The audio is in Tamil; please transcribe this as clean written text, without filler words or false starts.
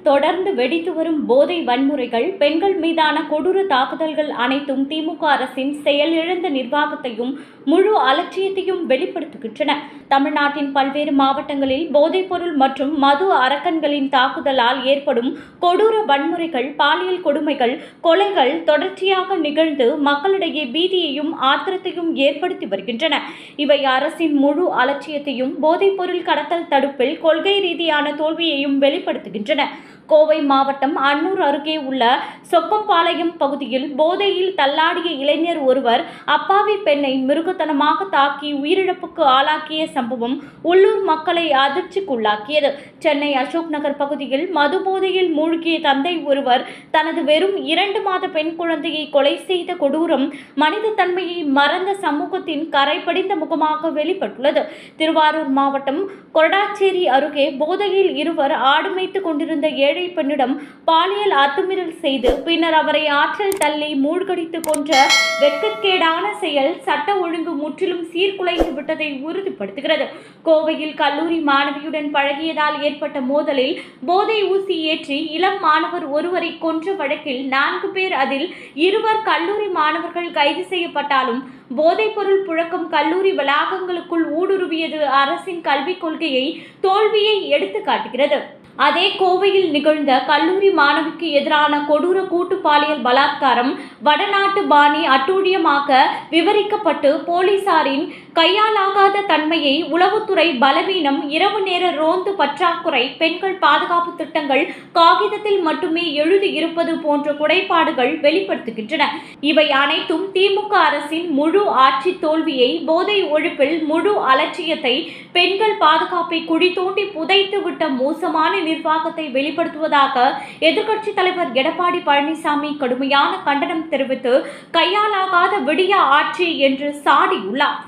தொடர்ந்து வெடித்து வரும் போதை வன்முறைகள், பெண்கள் மீதான கொடூர தாக்குதல்கள் அனைத்தும் திமுக அரசின் செயலிழந்த நிர்வாகத்தையும் முழு அலட்சியத்தையும் வெளிப்படுத்துகின்றன. தமிழ்நாட்டின் பல்வேறு மாவட்டங்களில் போதைப்பொருள் மற்றும் மது அரக்கன்களின் தாக்குதலால் ஏற்படும் கொடூர வன்முறைகள், பாலியல் கொடுமைகள், கொலைகள் தொடர்ச்சியாக நிகழ்ந்து மக்களிடையே பீதியையும் ஆத்திரத்தையும் ஏற்படுத்தி வருகின்றன. இவை அரசின் முழு அலட்சியத்தையும், போதைப்பொருள் கடத்தல் தடுப்பில் கொள்கை ரீதியான தோல்வியையும் வெளிப்படுத்துகின்றன. கோவை மாவட்டம் அன்னூர் அருகே உள்ள சொக்கம்பாளையம் பகுதியில் போதையில் தள்ளாடிய இளைஞர் ஒருவர் அப்பாவி பெண்ணை மிருகத்தனமாக தாக்கி உயிரிழப்புக்கு ஆளாக்கிய சம்பவம் உள்ளூர் மக்களை அதிர்ச்சிக்குள்ளாக்கியது. சென்னை அசோக் நகர் பகுதியில் மது போதையில் மூழ்கிய தந்தை ஒருவர் தனது வெறும் 2 மாத பெண் குழந்தையை கொலை செய்த கொடூரம் மனித தன்மையை மறந்த சமூகத்தின் கரைபடிந்த முகமாக வெளிப்பட்டுள்ளது. திருவாரூர் மாவட்டம் கொரடாச்சேரி அருகே போதையில் இருவர் ஆடு மேய்த்துக் கொண்டிருந்த ஏழை பெண்ணிடம் பாலியல் அத்துமீறல் செய்து பின்னர் அவரை ஆற்றில் தள்ளி மூழ்கடித்து கொன்ற வெட்கக்கேடான செயல் சட்ட ஒழுங்கு முற்றிலும் சீர்குலைந்து விட்டதை உறுதிப்படுத்துகிறது. கோவையில் கல்லூரி மாணவியுடன் பழகியதால் ஏற்பட்ட மோதலில் போதை ஊசி ஏற்றி இளம் மாணவர் ஒருவரை கொன்ற வழக்கில் 4 பேர், அதில் 2 கல்லூரி மாணவர்கள் கைது செய்யப்பட்டாலும் போதைப்பொருள் புழக்கம் கல்லூரி வளாகங்களுக்குள் ஊடுருவியது அரசின் கல்விக் கொள்கையை தோல்வியை எடுத்து காட்டுகிறது. அதே கோவையில் நிகழ்ந்த கல்லூரி மாணவிக்கு எதிரான கொடூர கூட்டு பாலியல் பலாத்காரம் வடநாட்டு பாணி அட்டூழியமாக விவரிக்கப்பட்டு போலீசாரின் கையாலாகாத தன்மையை, உளவுத்துறை பலவீனம், இரவு நேர ரோந்து பற்றாக்குறை, பெண்கள் பாதுகாப்பு திட்டங்கள் காகிதத்தில் மட்டுமே எழுதி இருப்பது போன்ற குறைபாடுகள் வெளிப்படுத்துகின்றன. இவை அனைத்தும் திமுக அரசின் முழு ஆட்சி தோல்வியை, போதை ஒழிப்பில் முழு அலட்சியத்தை, பெண்கள் பாதுகாப்பை குழி தோண்டி புதைத்துவிட்ட மோசமான நிர்வாகத்தை வெளிப்படுத்துவதாக எதிர்க்கட்சித் தலைவர் எடப்பாடி பழனிசாமி கடுமையான கண்டனம் தெரிவித்து கையாலாகாத விடிய ஆட்சி என்று சாடியுள்ளார்.